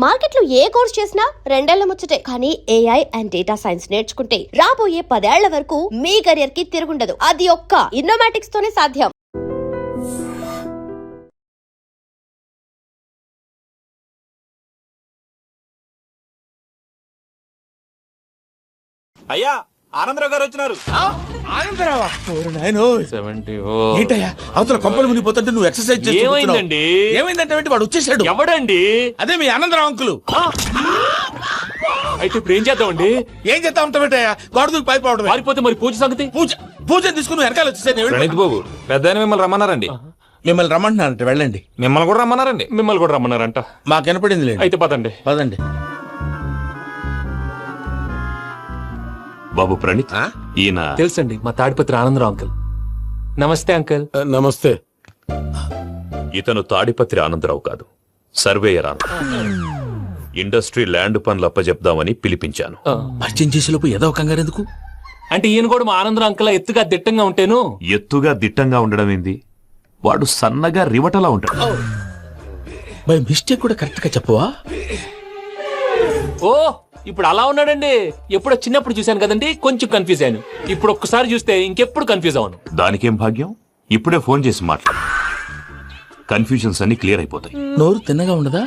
Market లో ఏ course చేసినా 2 ఏళ్ల ముచ్చటే. కానీ AI అండ్ డేటా సైన్స్ నేర్చుకుంటే రాబోయే 10 ఏళ్ల వరకు మీ కెరియర్ కి తిరుగుండదు. అది ఒక్క ఇన్నోమాటిక్స్ తోనే సాధ్యం. అయ్యా ఆనందరావు గారు వచ్చినారు. ఆనందరావా? ఏంటయ్యా అవతల కొంపలు మునిగిపోతుంటే నువ్వు ఎక్సర్సైజ్ చేస్తున్నావు. ఏమైందంటే వాడు వచ్చేసాడు. ఎవడండి? అదే మీ ఆనందరావు అంకులు. అయితే ఇప్పుడు ఏం చేద్దామండి? ఏం చేస్తా ఉంటావేటయ్యా? గొడవకు పైపోవడం. పారిపోతే మరి పూజ సంగతి? పూజ తీసుకుని వెనకాల వచ్చేసాడు. ప్రణీత్ బాబు పెద్ద మిమ్మల్ని రమ్మన్నారండి. మిమ్మల్ని రమ్మంటున్నారంట, వెళ్ళండి. మిమ్మల్ని కూడా రమ్మన్నారండి. మిమ్మల్ని కూడా రమ్మన్నారంట. మాకు వినపడింది లేదు. అయితే పదండి. పదండి. బాబు ప్రణీత్, ఈయన తెలుసండి, మా తాడిపత్రి ఆనందరావు అంకుల్. నమస్తే అంకుల్. నమస్తే. ఇతను తాడిపత్రి ఆనందరావు కాదు, సర్వేయర్ ఆనందరావు. ఇండస్ట్రీ ల్యాండ్ పనులు అప్పజెప్దామని పిలిపించాను. పరిచయం చేసేలోపు ఏదో కంగారు ఎందుకు? అంటే ఈయన కూడా మా ఆనందరావు అంకుల్ ఎత్తుగా దిట్టంగా ఉంటేను. ఎత్తుగా దిట్టంగా ఉండడం ఏంది? వాడు సన్నగా రివటలా ఉంటాడు. బై మిస్టేక్ కూడా కరెక్ట్ గా చెప్పవా? ఓ ఇప్పుడు అలా ఉన్నాడండి. ఎప్పుడో చిన్నప్పుడు చూశాను కదండి, కొంచెం కన్ఫ్యూజ్ అయ్యాను. ఇప్పుడు ఒక్కసారి చూస్తే ఇంకెప్పుడు కన్ఫ్యూజ్ అవ్వను. దానికేం భాగ్యం, ఇప్పుడే ఫోన్ చేసి మాట్లాడు. కన్ఫ్యూజన్స్ అన్ని క్లియర్ అయిపోతాయి. నోరు తిన్నగా ఉండదా?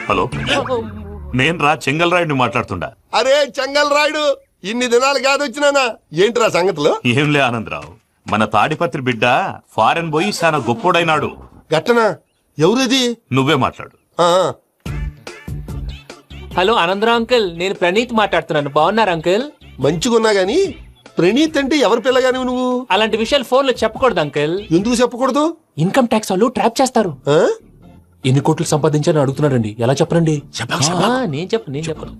హలో, నేను రా చెంగల్రాయుడిని మాట్లాడుతుండా. అరే చెంగల్ రాయుడు, ఇన్ని దినాలు కాదు వచ్చినానా? ఏంట్రా సంగతులు? ఏంలే ఆనందరావు, మన తాడిపత్రి బిడ్డ ఫారెన్ పోయి చాలా గొప్పోడైనాడు. గట్టనా? ఎవరిది? నువ్వే మాట్లాడు. హలో ఆనందరావు అంకుల్, నేను ప్రణీత్ మాట్లాడుతున్నాను. బాగున్నారు అంకుల్? మంచిగున్నా గాని ప్రణీత్ అంటే ఎవరి పిల్లగాని నువ్వు? అలాంటి విషయాలు ఫోన్ లో చెప్పకూడదు అంకుల్. ఎందుకు చెప్పకూడదు? ఇన్కమ్ ట్యాక్స్ వాళ్ళు ట్రాప్ చేస్తారు. ఆ? ఎన్ని కోట్లు సంపాదించాలని అడుగుతున్నారండి. ఎలా చెప్పరండి? నేను చెప్పను.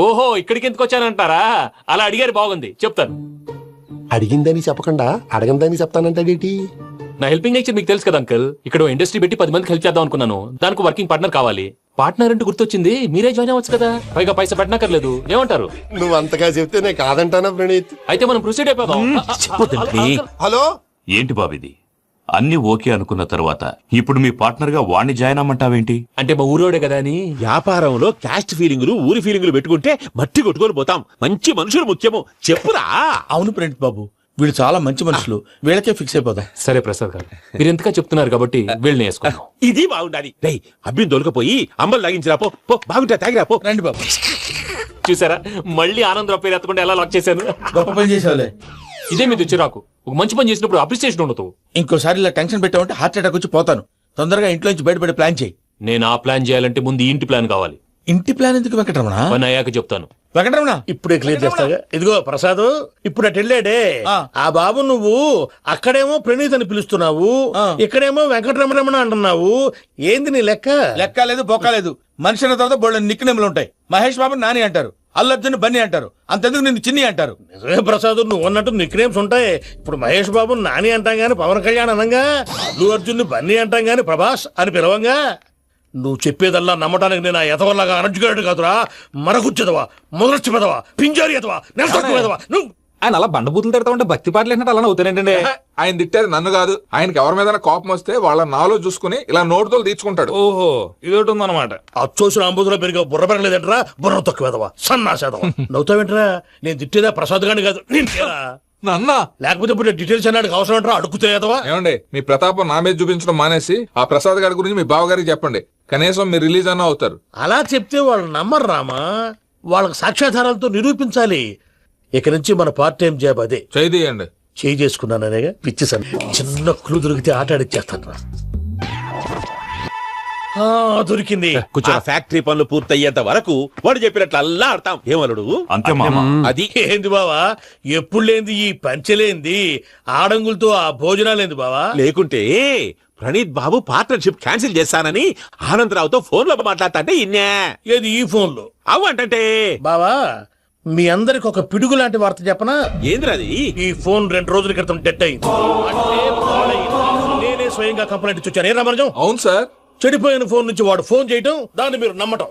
ఓహో, ఇక్కడికి ఎందుకు వచ్చానంటారా? అలా అడిగారు, బాగుంది, చెప్తాను. అడిగిందని చెప్పకుండా అడగందని చెప్తానంటాడేటి? నా హెల్పింగ్ నేచర్ మీకు తెలుసు కదా అంకుల్. ఇక్కడ ఇండస్ట్రీ పెట్టి 10 మందికి హెల్ప్ చేద్దాం అనుకున్నాను. దానికి వర్కింగ్ పార్ట్నర్ కావాలి. పార్ట్నర్ అంటే గుర్తొచ్చింది, మీరే జాయిన్ అవ్వచ్చు కదా. పైగా పైసా పెట్టనక్కర్లేదు. ఏమంటారు? నువ్వు అంతగా చెప్తే నేను కాదంటానా ప్రణీత్? అయితే మనం ప్రొసీడ్ అయిపోదాం. హలో, ఏంటి బాబిది? అన్ని ఓకే అనుకున్న తర్వాత ఇప్పుడు మీ పార్ట్నర్ గా వాణ్ణి జాయిన్ అమ్మంటావేంటి? అంటే మా ఊరోడే కదా అని. వ్యాపారంలో క్యాస్ట్ ఫీలింగులు, ఊరి ఫీలింగులు పెట్టుకుంటే మట్టి కొట్టుకొని పోతాం. మంచి మనుషులు ముఖ్యము. చెప్పురా. అవును ప్రణీత్ బాబు, వీళ్ళు చాలా మంచి మనుషులు. వీళ్ళకే ఫిక్స్ అయిపోదాం. సరే ప్రసాద్ గారు, మీరు ఎంతగా చెప్తున్నారు కాబట్టి వీళ్ళని వేసుకుందాం. ఇది బాగుండాలి. రేయ్, అబ్బిని దొలకపోయి అమ్మలు లాగించిరా. పో పో, బాగుంటా, తాగిరా పో. రండి బాబు. చూసారా, మళ్ళీ ఆనందరావు పేరు ఎత్తకుండా ఎలా లాక్ చేశాను. గొప్ప పని చేసేవాళ్ళే. ఇదే మీద చిరాకు. ఒక మంచి పని చేసినప్పుడు అప్రిసియేషన్ ఉండదు. ఇంకోసారి ఇలా టెన్షన్ పెట్టామంటే హార్ట్ అటాక్ వచ్చి పోతాను. తొందరగా ఇంట్లో నుంచి బయటపడే ప్లాన్ చేయి. నేను ఆ ప్లాన్ చేయాలంటే ముందు ఇంటి ప్లాన్ కావాలి. ఇంటి ప్లాన్ ఎందుకు వెంకటరమణ? పని అయ్యాక చెప్తాను. వెంకటరమణ ఇప్పుడే క్లియర్ చేస్తాగా. ఇదిగో ప్రసాద్, ఇప్పుడు అటు వెళ్ళాడే ఆ బాబు, నువ్వు అక్కడేమో ప్రణీత్ అని పిలుస్తున్నావు, ఇక్కడేమో వెంకటరమణ అంటున్నావు. ఏంది నీ లెక్క? లెక్క లేదు, బొక్క లేదు. మనిషి అన్న తర్వాత బోళ్ళ నిక్నెములు ఉంటాయి. మహేష్ బాబు నాని అంటారు, అల్లు అర్జున్ బన్నీ అంటారు, అంతెందుకు నిన్ను చిన్ని అంటారు. నిజమే ప్రసాద్, నువ్వు అన్నట్టు నిక్నేమ్స్ ఉంటాయి. ఇప్పుడు మహేష్ బాబు నాని అంటాం గాని పవన్ కళ్యాణ్ అనంగా, అల్లు అర్జున్ బన్నీ అంటాం గాని ప్రభాస్ అని పిలవంగా. నువ్వు చెప్పేదల్లా నమ్మటానికి నేను ఎతవల్లాగా అనర్జుకేటెడ్ కాదురా. మరగుచ్చదవా, మొదలచ్చి పెదవా, పింజారి ఎదవా, నెలసొక్కు పెదవా. నువ్వు ఆయన అలా బండబూతులు తిడతా ఉంటే భక్తి పాటలు ఏంటంటే అలా అవుతానంటే. ఆయన తిట్టేది నన్ను కాదు, ఆయనకి ఎవరి మీద కోపం వస్తే వాళ్ళ నాలో చూసుకుని ఇలా నోటుతో తీర్చుకుంటాడు. ఓహో, ఇదొకటి ఉందన్నమాట. అచ్చోసిన అంబుధులో పెరిగే బుర్ర పెరగలేదంటరా. బుర్ర తొక్కువేదవా, సన్నాసేదవా. నవ్వుతావేంట్రా? నేను తిట్టేదా ప్రసాద్ గాని కాదు, నన్నా. లేకపోతే ఇప్పుడు డీటెయిల్స్ అన్నాడు అవసరం అంటారా? అడుగుతాయేదవా. ఏమండి, మీ ప్రతాపం నా మీద చూపించడం మానేసి ఆ ప్రసాద్ గారి గురించి మీ బావగారికి చెప్పండి. కనీసం మీరు రిలీజ్ అన్న అవుతారు. అలా చెప్తే వాళ్ళు నమ్మరు రామా. వాళ్ళకి సాక్ష్యాధారాలతో నిరూపించాలి. ఇక నుంచి మన పార్ట్ టైం జాబ్ అదే. చేయండి. చేయి చేసుకున్నాననేగా పిచ్చిసాను. చిన్న క్లూ దొరికితే ఆట ఆడిచ్చేస్తాను రా. దొరికింది. కొంచెం ఫ్యాక్టరీ పనులు పూర్తయ్యేంత వరకు వాడు చెప్పినట్లు అల్లా ఆడతాం. ఏమలుడు అంతే మామ. అది ఏంది బావా, ఎప్పుడు లేంది ఈ పంచలేంది, ఆడంగులతో ఆ భోజనాలేంది బావా? లేకుంటే ప్రణీత్ బాబు పార్ట్నర్షిప్ క్యాన్సిల్ చేస్తానని ఆనందరావుతో ఫోన్ లో మాట్లాడతా ఇన్నే. ఏది ఈ ఫోన్ లో? అవు అంటే బావా, మీ అందరికి ఒక పిడుగు లాంటి వార్త చెప్పనా? ఏంద్రది? ఈ ఫోన్ 2 రోజుల క్రితం డెడ్ అయింది. అంటే పాడైంది. నేనే స్వయంగా కంప్లైంట్ ఇచ్చి వచ్చాను. ఏ రామరాజం? అవును సార్. చెడిపోయిన ఫోన్ నుంచి వాడు ఫోన్ చేయటం, దాన్ని మీరు నమ్మటం.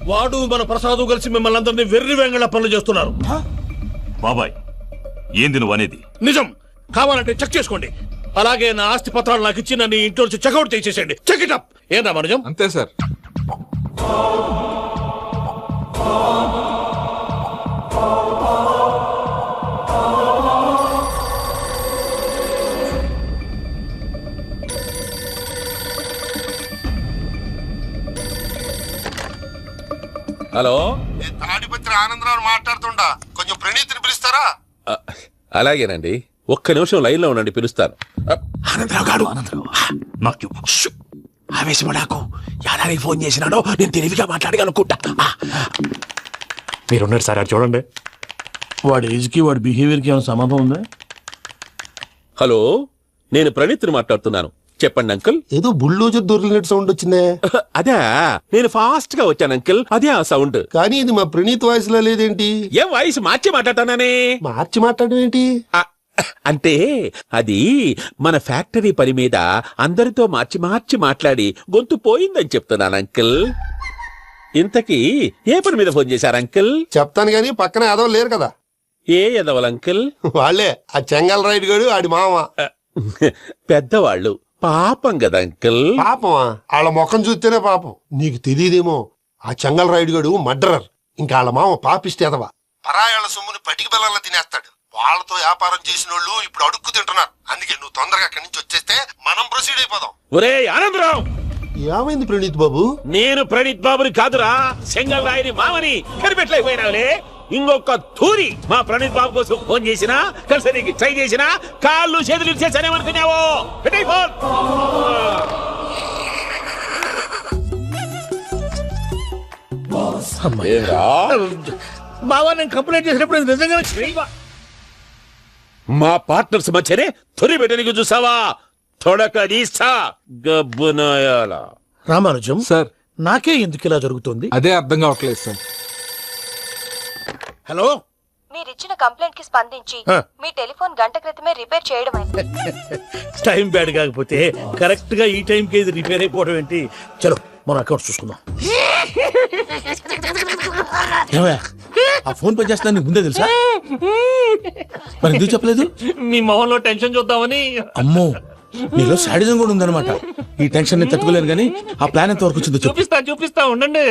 వాడు మన ప్రసాదు కలిసి మిమ్మల్ని అందరినీ వెర్రి వెంగళ పనులు చేస్తున్నారు. బాబాయ్, ఏంది నువ్వు అనేది? నిజం. కావాలంటే చెక్ చేసుకోండి. అలాగే నా ఆస్తి పత్రాలు నాకు ఇచ్చి నన్ను ఇంట్లో నుంచి చెక్అౌట్ చేసేసండి. Check it up. ఏం రామానుజం? అంతే సార్. హలో, తాడిపత్రి ఆనందరావు మాట్లాడుతుండా, కొంచెం ప్రణీతిని పిలుస్తారా? అలాగేనండి, ఒక్క నిమిషం లైన్ లో ఉండండి, పిలుస్తాను. ఆనందరావు గాడు నాకు ఆవేశపడాకు. యాదానికి ఫోన్ చేసినాడో నేను తెలివిగా మాట్లాడగలనుకుంటా. మీరున్నారు సార్, అది చూడండి. వాడి ఏజ్ కి వాడి బిహేవియర్ కి ఏమైనా సంబంధం ఉందా? హలో, నేను ప్రణీత్ని మాట్లాడుతున్నాను. చెప్పండి అంకుల్. ఏదో బుల్డోజర్ దొరికినట్టు సౌండ్ వచ్చిందే. అదే, నేను ఫాస్ట్ గా వచ్చాను అంకుల్, అదే ఆ సౌండ్. కానీ ఇది మా ప్రణీత్ వాయిస్ లో లేదేంటి? ఏం వాయిస్ మార్చి మాట్లాడతానని? మార్చి మాట్లాడడం ఏంటి? అంటే అది మన ఫ్యాక్టరీ పని మీద అందరితో మార్చి మార్చి మాట్లాడి గొంతు పోయిందని చెప్తున్నాను అంకుల్. ఇంతకీ ఏ పని మీద ఫోన్ చేశారు అంకుల్? చెప్తాను గానీ పక్కన ఏదో లేరు కదా. ఏ ఎదవలు అంకుల్? వాళ్ళే ఆ చెంగల్ రైడ్ గడు ఆడి మామ. పెద్దవాళ్ళు, పాపం కదా అంకుల్. పాపమా? వాళ్ళ ముఖం చూస్తేనే పాపం. నీకు తెలియదేమో, ఆ చెంగల్ రైడ్ గడు మర్డరర్. ఇంకా వాళ్ళ మామ పాపిస్తేదవా. పరాయాళ్ళ సొమ్ముని పటికి బెల్లంలో తినేస్తాడు. వాళ్ళతో వ్యాపారం చేసిన వాళ్ళు ఇప్పుడు అడుక్కు తింటున్నారు. అందుకే నువ్వు తొందరగా అక్కడి నుంచి వచ్చేస్తే మనం ప్రొసీడ్ అయిపోదాం. ఒరే ఆనందరావు, ఏమైంది ప్రణీత్ బాబు? నేను ప్రణీత్ బాబుని కాదురా, సెంగల్ రాయని మామని. కనిపెట్టలేకపోయినావులే. ఇంకొక తూరి మా ప్రణీత్ బాబు కోసం ఫోన్ చేసినా, కలిసి ట్రై చేసినా కాళ్ళు చేతులు చేశానేమనుకున్నావో. పెట్టేయ్ ఫోన్. బావా, నేను కంప్లైంట్ చేసినప్పుడు ఇది నిజంగా మా పార్ట్నర్స్ మధ్యనే తొలి పెట్టడానికి చూసావా? తొడక తీస్తా గబ్బునాయాల. రామానుజం సార్, నాకే ఎందుకు ఇలా జరుగుతుంది? అదే అర్థం కావట్లేదు సార్. హలో, మీరిచ్చిన కంప్లైంట్ కి స్పందించి మీ టెలిఫోన్ గంట క్రితమే రిపేర్ చేయడం టైం బ్యాడ్ కాకపోతే కరెక్ట్ గా ఈ టైం కి ఇది రిపేర్ అయిపోవడం ఏంటి? చలో మన అకౌంట్ చూసుకుందాం. ఏమయ్య, ఆ ఫోన్ పని చేస్తున్నా నీకు ముందే తెలుసా? మరి ఎందుకు చెప్పలేదు? మీ మొహంలో టెన్షన్ చూద్దామని. అమ్మో, నీలో శాడిజం కూడా ఉందన్నమాట. ఈ టెన్షన్ ని తట్టుకోలేను కానీ ఆ ప్లాన్ ఎంత వరకు వచ్చిందో చెప్పు. చూపిస్తా ఉండండి.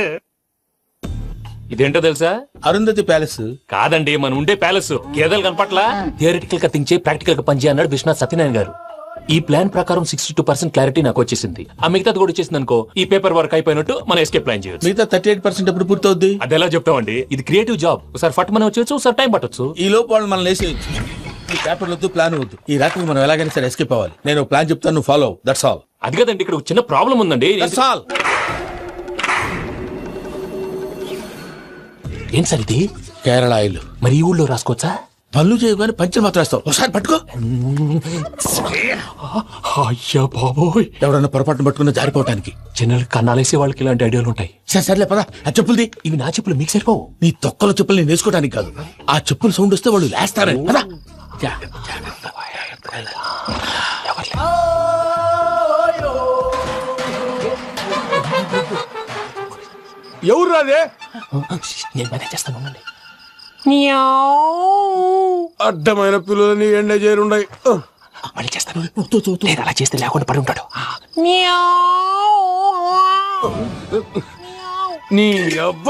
ఇదేంటో తెలుసా? అరుంధతి ప్యాలెస్ కాదండి, మన ఉండే ప్యాలెస్. గేదెలు కనపట్లా? థియరిటికల్ గా థింక్ చేయి, ప్రాక్టికల్ గా పనిచేయ అన్నాడు విశ్వనాథ్ సత్యనారాయణ గారు. ఈ ప్లాన్ ప్రకారం 62% క్లారిటీ నాకు వచ్చేసింది. ఆ మిగతాది కూడా వచ్చేసింది అనుకో, ఈ పేపర్ వర్క్ అయిపోయినట్టు మనం ఎస్కేప్ ప్లాన్ చేయొచ్చు. మిగతా 38% ఎప్పుడు పూర్తవుద్ది? అది ఎలా చెప్తామండి, ఇది క్రియేటివ్ జాబ్. ఒకసారి ఫట్ మనం వచ్చేయచ్చు, ఒకసారి టైం పట్టొచ్చు. ఈ లోపు వాళ్ళు మనం లేసేయచ్చు. ఈ పేపర్ వద్దు, ప్లాన్ వద్దు. ఈ రాత్రికి మనం ఎలాగైనా సరే ఎస్కేప్ అవ్వాలి. నేను ప్లాన్ చెప్తాను, నువ్వు ఫాలో. That's all. అది కదండి, ఇక్కడ ఒక చిన్న ప్రాబ్లం ఉందండి. That's all. ఏం సార్ ఇది? కేరళ ఆయిల్. మరి ఈ ఊళ్ళో రాసుకోవచ్చా? పనులు చేయగానే పంచలు మాత్రం వేస్తావు. ఒకసారి పట్టుకో. అయ్యా బాబోయ్, ఎవరన్నా పొరపాటున పట్టుకున్న జారిపోవటానికి. జనరల్ కన్నాలేసే వాళ్ళకి ఇలాంటి ఐడియాలు ఉంటాయి. సర్లే పదా, ఆ చెప్పులది. ఇవి నా చెప్పులు, మీకు సరిపోవు. నీ తొక్కల చెప్పులు నేను వేసుకోవడానికి కాదు, ఆ చెప్పులు సౌండ్ వస్తే వాళ్ళు లేస్తారని. పదా. ఎవరు రాదే? నేను మేనేజ్ చేస్తాను, ఉండండి. అడ్డమైన పిల్లలని ఎండ చేరుండయి. మళ్ళీ చేస్తాను. నేను అలా చేస్తే లేకుండా పడి ఉంటాడు. నీ అబ్బ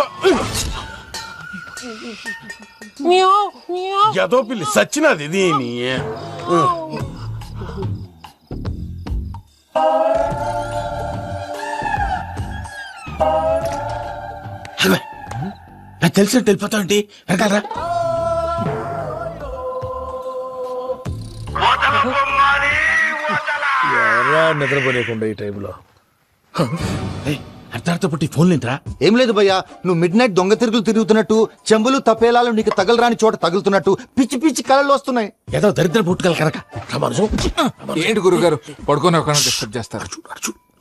ఎదో పిల్లి సచ్చినది దీని. నాకు తెలిసినట్టు వెళ్ళిపోతావు ఏంటి? వెనకాలరా. నిద్రపోలేకుండా ఈ టైంలో అర్ధార్థ పుట్టి ఫోన్ లేంట్రా. ఏం లేదు భయ్యా, నువ్వు మిడ్ నైట్ దొంగ తిరుగులు తిరుగుతున్నట్టు, చెంబులు తపేలాలు నీకు తగలరాని చోట తగులుతున్నట్టు పిచ్చి పిచ్చి కళలు వస్తున్నాయి. ఏదో దరిద్ర పుట్టుకల కనుక. ఏంటి గురుగారు, పడుకొని ఒక డిస్టర్బ్ చేస్తారు?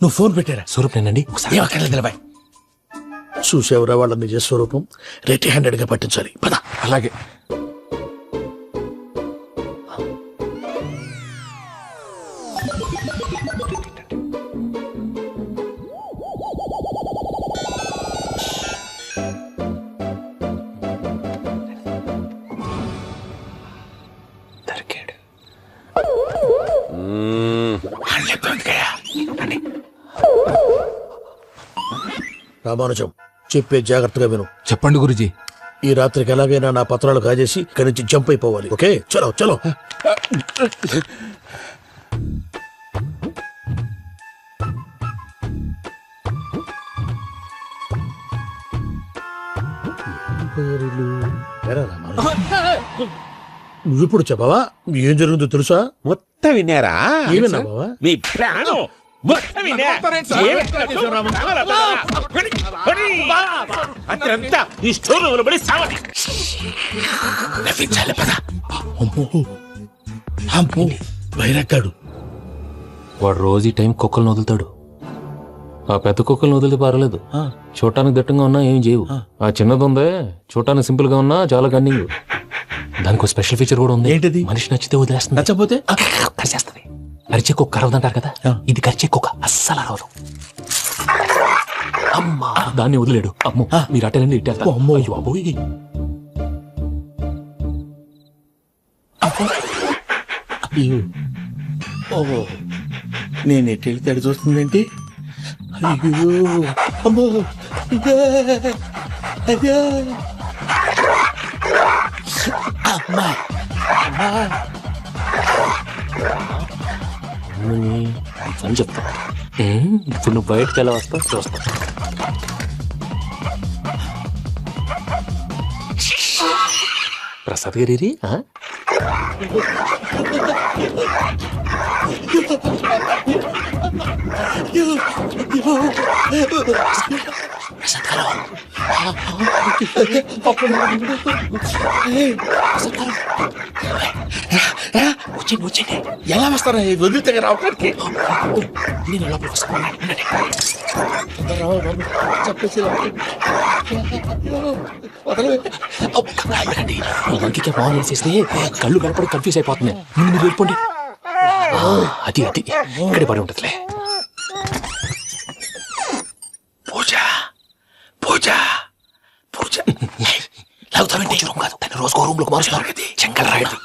నువ్వు ఫోన్ పెట్టారా? స్వరూప్ నేనండి. ఒకసారి చూసేవరా వాళ్ళ నిజ స్వరూపం. రెట్టి హ్యాండెడ్ గా పట్టించాలి. పద. అలాగే. దొరికాడు. రామానుజం చెప్పే జాగ్రత్తగా విను. చెప్పండి గురుజీ. ఈ రాత్రికి ఎలాగైనా నా పత్రాలు కాజేసి ఇక్కడి నుంచి జంప్ అయిపోవాలి. ఓకే, చలో చలో. నువ్విప్పుడు చెప్పవా ఏం జరుగుతుందో తెలుసా? మొత్తం విన్నారా? ఏమన్నా బావా? మీ ప్రాణం మొత్తం విన్నా? అంతా ఈ స్టోర్ రూమ్ పడి సావని. నవ్వించాలి పద. అమ్మో వైరక్కాడు. వాడు రోజు ఈ టైం కుక్కలను వదులుతాడు. ఆ పెద్ద కుక్కలను వదిలితే పర్వాలేదు, చూడటానికి దట్టంగా ఉన్నా ఏం చేయవు. ఆ చిన్నది ఉందే చూడటానికి సింపుల్ గా ఉన్నా చాలా కన్నింగ్. దానికి స్పెషల్ ఫీచర్ కూడా ఉంది. ఏంటిది? మనిషి నచ్చితే వదిలేస్తుంది, నచ్చపోతే కరిచేస్తుంది. కరిచే కుక్క అరవదంటారు కదా, ఇది కరిచే కుక్క అస్సలు అరవదు. అమ్మా దాన్ని వదిలేడు. అమ్మో మీరు అటెండి ఇట్టేస్తారు. అమ్మో అబ్బోయ్. ఓహో నేను ఎటు వెళ్తే అడు చూస్తుందేంటి? అయ్యో అమ్మో అయ్యో అమ్మా అని చెప్తా. ఇప్పుడు నువ్వు బయటకు ఎలా వస్తావు చూస్తా. ప్రసాద్ గారి వచ్చి ఎలా వస్తారా? వదిలితే రావడానికి నేను లోపలికి వస్తాను. చెప్పేసి ఇంకే ఫోన్ చేసేస్తే కళ్ళు కనపడి కన్ఫ్యూజ్ అయిపోతున్నాయి. మీరు వెళ్ళిపోండి. అది అది ఇక్కడే పడి ఉంటుందిలే. పూజ పూజ పూజ లాగుతామంటే రూమ్ కాదు, తను రోజుకో రూమ్ లోకి మారుస్తున్నారు కదా. చెంకల్ రాయడు.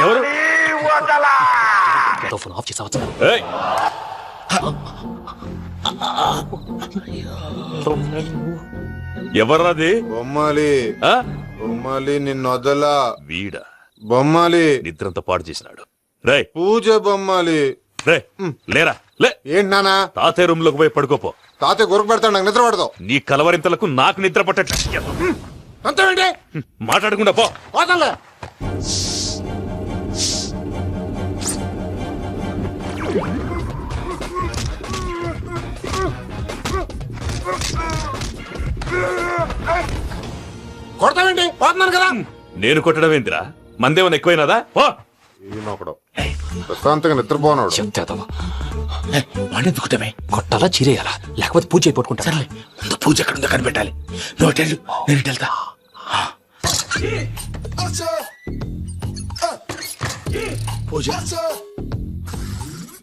ఎవరు? ఫోన్ ఆఫ్ చేసావచ్చు. ఎవర్రాది? బొమ్మాలి ఆ? బొమ్మాలి నిన్నొదలా. వీడా బొమ్మాలి నిద్రంతా పాడు చేసినాడు. రే పూజ బొమ్మాలి. రే లేరా లే. ఏంటి నానా? తాతయ్య రూమ్ లోకి పోయి పడుకోపో. తాతయ్య గురకు పెడతాడు, నాకు నిద్ర పడతావు. నీ కలవరింతలకు నాకు నిద్ర పట్టట్లేదు. అంతేంటి మాట్లాడకుండా పో. పోతాలే. కొడతావేంటి? పోతున్నాను కదా. నేను కొట్టడం ఏంటిరా? మందేమన్నా ఎక్కువైనదా? పో. ఈయనొకడు ప్రశాంతంగా నిద్రపోనాడు. చెప్తావా వాడెందుకుంటామే? కొట్టాలా చీరేయాలా లేకపోతే పూజ అయిపోట్టుకుంటా. సర్లే ముందు పూజ ఎక్కడ ఉందో కనిపెట్టాలి. నువ్వు వెళ్ళు, నేను ఇటు వెళ్తా. పూజ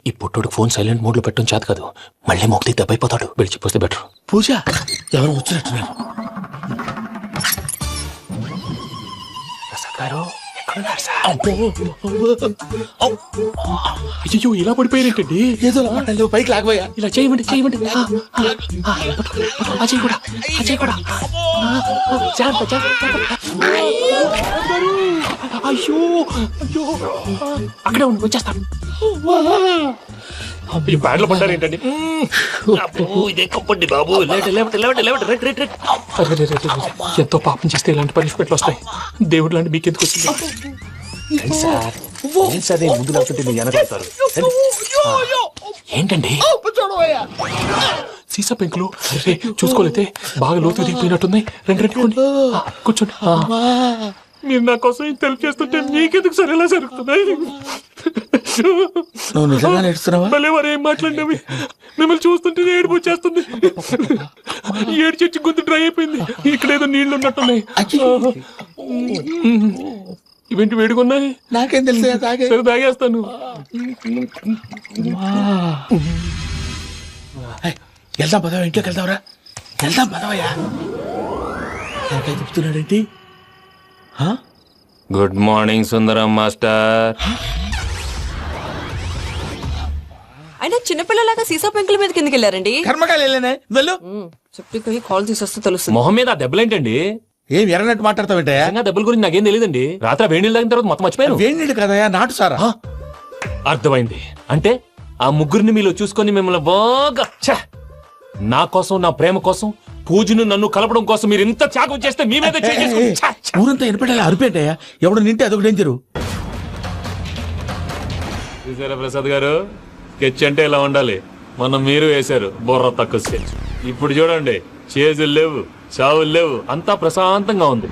ఈ పుట్టోడు ఫోన్ సైలెంట్ మోడ్ లో పెట్టడం చేత కాదు. మళ్ళీ మొక్కి దెబ్బైపోతాడు. వెళ్ళి చెప్పొస్తే బెటర్. పూజ ఎవరు వచ్చినట్టున్నారు? ప్రసాద్ గారు ఎక్కడున్నారు సార్? అయ్యో ఇలా పడిపోయినట్టండి. ఏదో పైకి లాగబోయా. ఇలా చేయమండి చేయమండి. అజయ్ కూడా అజయ్ కూడా. అయ్యో అయ్యో అక్కడే ఉండి వచ్చేస్తాను. ఈ బ్యాడ్లో పడ్డారు ఏంటండి? ఇదే బాబు. ఎంతో పాపం చేస్తే ఇలాంటి పనిష్మెంట్లు వస్తాయి. దేవుడు లాంటి మీకెందుకు వచ్చింది సార్? సరే ముందు లేకపోతే మీరు వెనకాడతారు. ఏంటండి సీసా పెంకులు చూసుకోలేతే బాగా లోతు దిగిపోయినట్టున్నాయి. రెండు రెండు కూర్చోండి. మీరు నా కోసం ఇంత హెల్ప్ చేస్తుంటే మీకెందుకు సరే ఎలా జరుగుతున్నాయి? నువ్వు నిజంగా నేర్చుతున్నావా? మళ్ళీ వారు ఏం మాట్లాడినవి మిమ్మల్ని చూస్తుంటే ఏడుపు వచ్చేస్తుంది. ఏడు చెట్టు గొంతు డ్రై అయిపోయింది. ఇక్కడ ఏదో నీళ్లు ఉన్నట్టున్నాయి. ఇవేంటి వేడుకున్నాయి? నాకేం తెలుసు, తాగే. సరే తాగేస్తాను. వెళ్దాం పదవా, ఇంట్లోకి వెళ్దాంరా. వెళ్దాం పదవయ్యా. నాకై చెప్తున్నాడేంటి? గుడ్ మార్నింగ్ సుందరం మాస్టర్. అయినా చిన్నపిల్లలాగా సీసా పెంకుల మీద కిందకి వెళ్ళారండి. కర్మకాయలు వెళ్ళానే వెళ్ళు. చెప్పి కాల్ తీసేస్తే తెలుస్తుంది. మొహం మీద ఆ దెబ్బలేంటండి? ఏం ఎర్రనట్టు మాట్లాడతావేంటయా? దెబ్బల గురించి నాకేం తెలియదండి. రాత్రి వేడి నీళ్ళు తాగిన తర్వాత మొత్తం మర్చిపోయాను. వేడి నీళ్ళు కదయా, నాటు సారా. అర్థమైంది. అంటే ఆ ముగ్గురిని మీలో చూసుకొని మిమ్మల్ని బాగా నా కోసం, నా ప్రేమ కోసం, పూజను నన్ను కలపడం కోసం మీరు ఇంత త్యాగం చేస్తే మీ మీద ఊరంతా వినపడేలా అరిపేటయా. ఎవడు నింటే అదొక డేంజరు. చూసారా ప్రసాద్ గారు, స్కెచ్ అంటే ఇలా ఉండాలి. మనం మీరు వేశారు బుర్ర తక్కువ స్కెచ్. ఇప్పుడు చూడండి, చేజులు లేవు, చావులు లేవు, అంతా ప్రశాంతంగా ఉంది.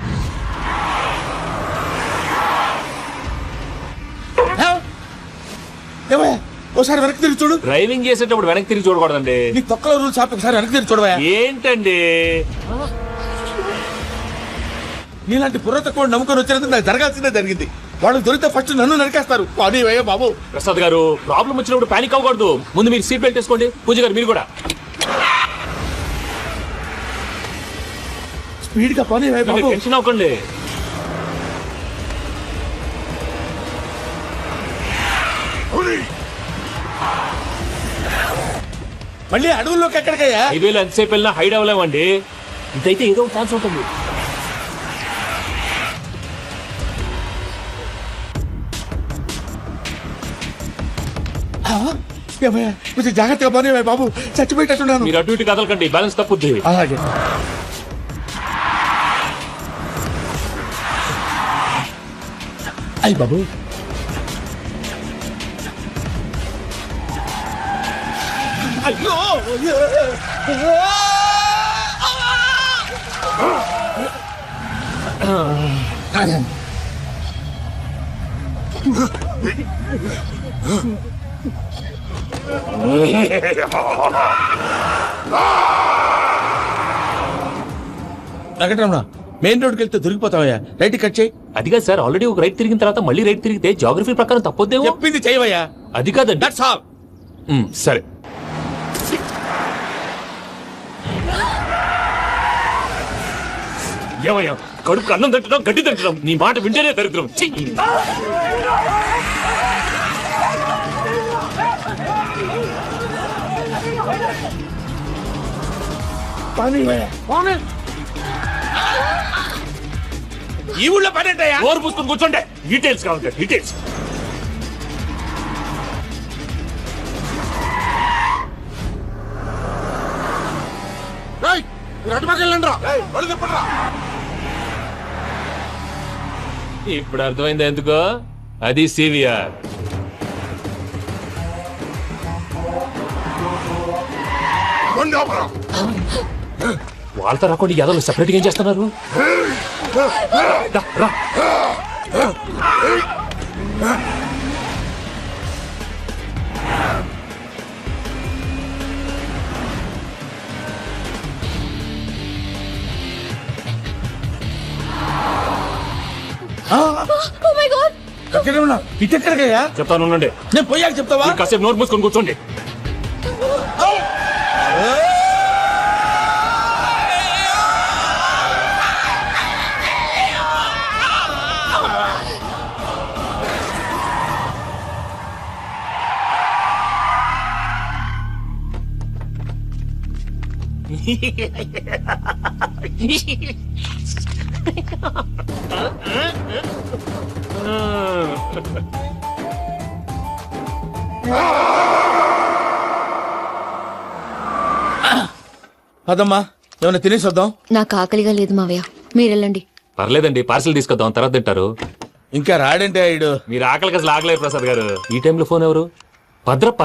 ఒకసారి వెనక్కి తిరిగి చూడు. డ్రైవింగ్ చేసేటప్పుడు వెనక్కి తిరిగి చూడకూడదండి. నీ తొక్కలో రూల్స్ ఆపి ఒకసారి వెనక్కి తిరిగి చూడవా. ఏంటండి నీలాంటి బుర్ర తక్కువ నమ్ముకొని వచ్చినందుకు నాకు జరగాల్సిందే జరిగింది. వాళ్ళు దొరికితే ఫస్ట్ నన్ను నరికేస్తారు. పానీ వయ్యా బాబు. ప్రసాద్ గారు, ప్రాబ్లం వచ్చినప్పుడు పానిక్ అవ్వకూడదు. ముందు మీరు సీట్ బెల్ట్ వేసుకోండి. పూజ గారు మీరు కూడా స్పీడ్ గా పానీ వయ్యా బాబు. టెన్షన్ అవ్వకండి. మళ్ళీ అడవుల్లోకి ఎక్కడికయ్యా? హైవేలో ఎంతసేపు వెళ్ళినా హైడ్ అవ్వలేమండి. ఇదైతే ఏదో ఛాన్స్ ఉంటుంది. కొంచెం జాగ్రత్తగా పని బాబు, చచ్చిపోయేటట్టున్నాను. మీరు అటు ఇటు కదలకండి, బ్యాలెన్స్ తప్పుద్ది. అలాగే. అయ్యి బాబు, అయ్యో వెంకటరమణ, మెయిన్ రోడ్కి వెళ్తే దొరికిపోతావయ్యా. రైట్ కట్ చేయి. అది కాదు సార్, ఆల్రెడీ ఒక రైట్ తిరిగిన తర్వాత మళ్ళీ రైట్ తిరిగితే జాగ్రఫీ ప్రకారం తప్పొద్దేమో. చెప్పింది చేయవయ్యా. అది కాదండి. That's all. సరే. ఏమయ్యా, కడుపు అన్నం తింటున్నాం, గడ్డి తింటున్నాం, నీ మాట వింటేనే దరిద్రం. ఈ ఊళ్ళో పని ఏంటయ్యా? ఓరు పుస్తకం కూర్చోండి. డీటెయిల్స్ కావాలి, డీటెయిల్స్. ఇప్పుడు అర్థమైంది ఎందుకో. అది సివిఆర్. వాళ్ళతో రాకుండా యాదవ్ సెపరేట్ గా ఏం చేస్తున్నారు? రా. ఇటెక్కడికయ్యా? చెప్తాను, ఉండండి. నేను పోయాక చెప్తావా? కాసేపు నోట్ మూసుకొని కూర్చోండి. అదమ్మా, ఏమైనా తినేసి వద్దాం. నాకు ఆకలిగా లేదు మావయ్య, మీరెళ్ళండి. పర్లేదండి, పార్సిల్ తీసుకొద్దాం, తర్వాత తింటారు. ఇంకా రాడంటే ఆయుడు. మీరు ఆకలికి అసలు ఆగలేదు ప్రసాద్ గారు. ఈ టైంలో ఫోన్ ఎవరు? భద్రప్ప.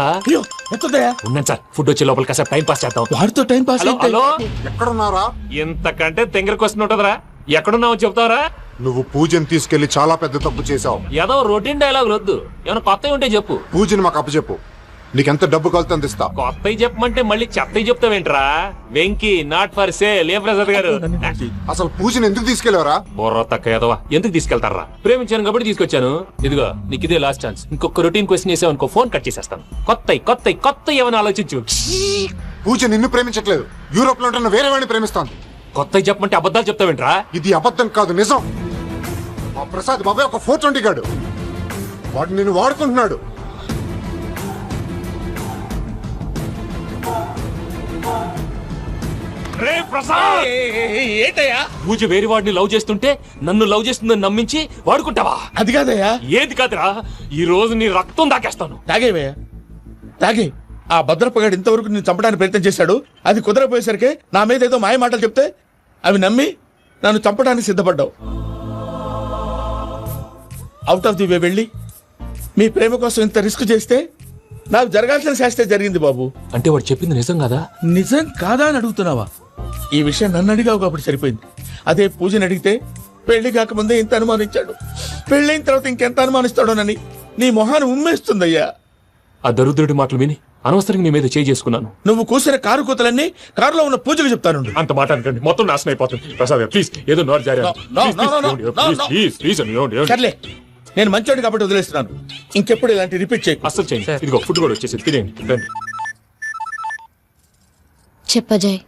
ఉన్నాను సార్, ఫుడ్ వచ్చే లోపల కాసేపు టైం పాస్ చేద్దాం. వాడితో టైం పాస్. హలో, ఎక్కడున్నారా? ఇంతకంటే తెంగర క్వశ్చన్ ఉంటుందిరా. ఎక్కడున్నావు చెప్తావరా? నువ్వు పూజని తీసుకెళ్లి చాలా పెద్ద తప్పు చేశావు. ఏదో రొటీన్ డైలాగ్ వద్దు, ఏమైనా కొత్తవి ఉంటే చెప్పు. పూజని మాకు అప్పచెప్పు. నీకెంత డబ్బు కలితే అందిస్తా. కొత్తవి చెప్పమంటే మళ్ళీ చెత్తవి చెప్తావేంట్రా? Venky not for sale. ఏం ప్రసాద్ గారు, అసలు పూజని ఎందుకు తీసుకెళ్లేవరా? బొర్ర తక్క ఏదవా, ఎందుకు తీసుకెళ్తారా? ప్రేమించాను కాబట్టి తీసుకొచ్చాను. ఇదిగో నీకు ఇదే లాస్ట్ ఛాన్స్. ఇంకొక రొటీన్ క్వశ్చన్ చేసావు అనుకో, ఫోన్ కట్ చేసేస్తాను. కొత్త ఏమైనా ఆలోచించు. పూజ నిన్ను ప్రేమించట్లేదు, యూరోప్ లో ఉంటున్న వేరే వాడిని ప్రేమిస్తాను. కొత్తవి చెప్పమంటే అబద్ధాలు చెప్తావేంట్రా? ఇది అబద్ధం కాదు, నిజం. మా ప్రసాద్ బాబాయ్ ఒక 420 గాడు, వాడు నిన్ను వాడుకుంటున్నాడు. రే ప్రసాద్, ఏంటయ్యా? పూజ వేరే వాడిని లవ్ చేస్తుంటే నన్ను లవ్ చేస్తుందని నమ్మించి వాడుకుంటావా? అది కాదయ్యా. ఏది కాదురా, ఈ రోజు నీ రక్తం దాకేస్తాను. తాగేవయ్యా, తాగే. ఆ భద్రపగాడు ఇంతవరకు నేను చంపడానికి ప్రయత్నం చేశాడు. అది కుదరపోయేసరికి నా మీద ఏదో మాయ మాటలు చెప్తే అవి నమ్మి నన్ను చంపడానికి సిద్ధపడ్డావు. అవుట్ ఆఫ్ ది వే వెళ్ళి మీ ప్రేమ కోసం ఇంత రిస్క్ చేస్తే నాకు జరగాల్సిన శాస్త్రే జరిగింది బాబు. అంటే వాడు చెప్పింది నిజం కదా? నిజం కాదా అని అడుగుతున్నావా? ఈ విషయం నన్ను అడిగావు కాబట్టి సరిపోయింది. అదే పూజని అడిగితే పెళ్లి కాకముందే ఇంత అనుమానించాడు, పెళ్ళైన తర్వాత ఇంకెంత అనుమానిస్తాడోనని నీ మొహాన్ని ఉమ్మేస్తుందయ్యా. ఆ దరిద్రుడి మాటలు విని అనవసరంగా నీ మీద చేసుకున్నాను. నువ్వు కూసిన కారు కూతలన్నీ కారులో ఉన్న పూజకు చెప్తాను. అంత మాట అనకండి, మొత్తం నాశనం అయిపోతుంది. ప్రసాద్ ప్లీజ్, ఏదో నోరు జారీ. సర్లే, నేను మంచోడు కాబట్టి వదిలేస్తున్నాను. ఇంకెప్పుడు ఇలాంటి రిపీట్ చేయకు. అసలు చేయండి. ఇదిగో ఫుడ్ కూడా వచ్చేసి తినేయండి. రండి. చెప్పజాయ్.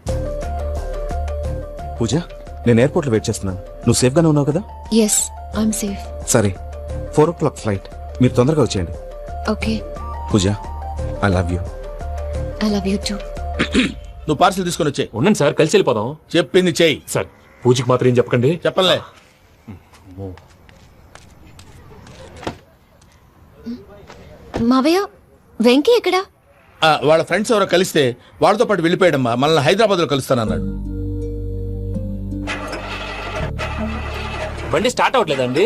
పూజ, నేను ఎయిర్పోర్ట్ లో వెయిట్ చేస్తున్నాను. నువ్వు సేఫ్ గానే ఉన్నావు కదా? Yes, I'm safe. సరే, 4 o'clock ఫ్లైట్. మీరు తొందరగా వచ్చేయండి. Okay. Pooja, I love you. I love you too. నువ్వు పార్సల్ తీసుకొని వచ్చే. ఉండండి సార్, కలిసి వెళ్ళిపోదాం. చెప్పింది చెయ్యి సార్. పూజకి మాత్రం ఏం చెప్పకండి. చెప్పలే. మావయ్య, వెంకీ ఎక్కడా? వాళ్ళ ఫ్రెండ్స్ ఎవరో కలిస్తే వాళ్ళతో పాటు వెళ్ళిపోయాడమ్మా. మనల్ని హైదరాబాద్ లో కలుస్తానన్నాడు. బండి స్టార్ట్ అవ్వట్లేదండి.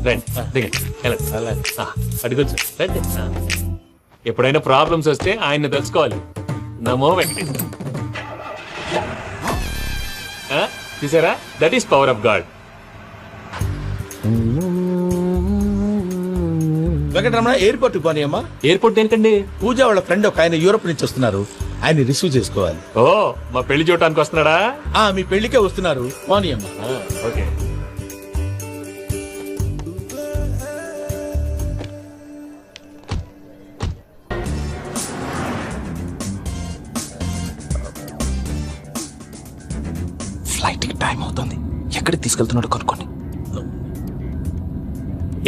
రండి, దిగండి, వెళ్ళండి. అడిగొచ్చు, రండి. ఎప్పుడైనా ప్రాబ్లమ్స్ వస్తే ఆయన్ని తెలుసుకోవాలి. నమో వెంకటేశ్వర. చూసారా, that is power of God. Venkataramana, airport పోనీ అమ్మా. ఎయిర్పోర్ట్ ఏంటండి? పూజ వాళ్ళ ఫ్రెండ్ ఒక ఆయన యూరోప్ నుంచి వస్తున్నారు, ఆయన రిసీవ్ చేసుకోవాలి. ఓ, మా పెళ్లి చూడటానికి వస్తున్నాడా? మీ పెళ్లికే వస్తున్నారు. పోనీ అమ్మా. ఓకే. ఫ్లైట్ కి టైం అవుతుంది. ఎక్కడికి తీసుకెళ్తున్నాడు కనుక్కోండి.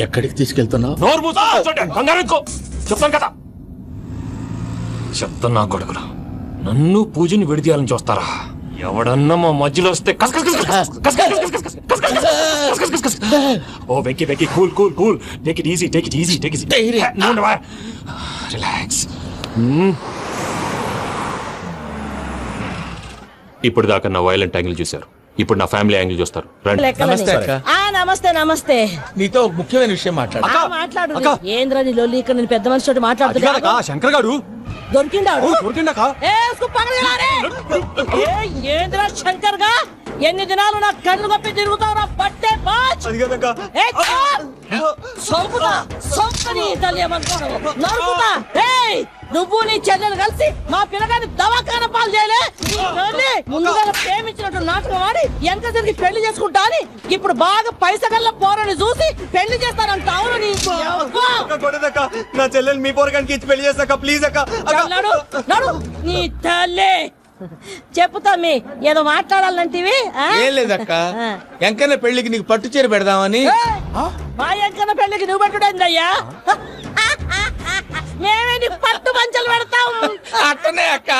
ఎక్కడికి తీసుకెళ్తున్నావు? నోరు మూసుకో, కంగారు ఎక్కు. చెప్తాను కదా. చెప్తాను నా కొడుకురా, నన్ను పూజని విడితీయాలని చూస్తారా? ఎవడన్నా మా మధ్యలో వస్తే ఓ Venky Venky, cool cool cool, take it easy, take it easy, take it easy, relax. ఇప్పుడు దాకా నా వైలెంట్ యాంగిల్ చూశారు, ఇప్పుడు నా ఫ్యామిలీ యాంగిల్ చూస్తారు. రండి. నమస్తే అక్క. నమస్తే నమస్తే. నీతో ఒక ముఖ్యమైన విషయం మాట్లాడు. మాట్లాడు. ఏంద్రా నీ లొల్లి? ఇక్కడ నేను పెద్ద మనిషి తోటి మాట్లాడుతున్నా. శంకర్ గారు దొరికిండాడు. దొరికిందాక ఏంద్రా శంకర్ గా? ఎన్ని దినాలు నా కళ్ళు కప్పి తిరుగుతావు నా పట్టే బాచ్. నువ్వు నీ చెల్లెలు కలిసి మా పిల్లగాని దవాఖాన పాలు చేయలే. ముందుగా ప్రేమించినట్టు నాటకం ఆడి ఎంత తిరిగి పెళ్లి చేసుకుంటా అని ఇప్పుడు బాగా పైసగల్ల పోరని చూసి పెళ్లి చేస్తానంట. అవును, నా చెల్లెలు మీ పోరగానికి ఇచ్చి పెళ్లి చేస్తాక ప్లీజ్ అక్క. నీ తల్లి చెప్పుతా. మీ ఏదో మాట్లాడాలంటివి? ఏం లేదక్క, ఎంకన్న పెళ్లికి నీకు పట్టు చీర పెడదామని. మా ఎంకన్న పెళ్లికి నువ్వు పెట్టుడేందయ్యా? మేమే నీ పట్టు పంచలు పెడతాం. అట్టనే అక్క.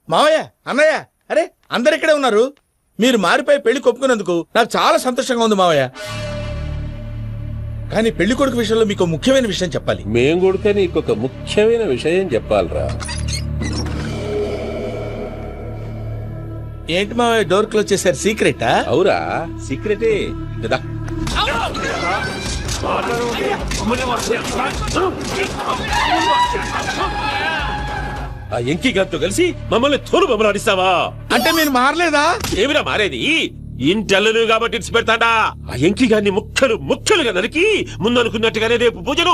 మావయ్య, అన్నయ్య, అరే అందరు ఇక్కడే ఉన్నారు. మీరు మారిపోయి పెళ్లి కొప్పుకున్నందుకు నాకు చాలా సంతోషంగా ఉంది మావయ్య. కానీ పెళ్లి కొడుకు విషయంలో మీకు ముఖ్యమైన విషయం చెప్పాలి. మేం కొడుక నీకు ఒక ముఖ్యమైన విషయం చెప్పాలరా. ఏంటి మావయ్య డోర్ క్లోజ్ చేశారు? సీక్రెటా? అవురా, సీక్రెటే కదా. ఆ ఎంకి గారితో కలిసి మమ్మల్ని తోలు బొమ్మలాడిస్తావా? అంటే మీరు మారలేదా? ఏమిరా మారేది? ఇంటల్లు కాబట్టి ఇడిచి పెడతాడా? ఆ ఎంకి గారిని ముక్కలుగా నరికి ముందు అనుకున్నట్టుగానే రేపు పూజలు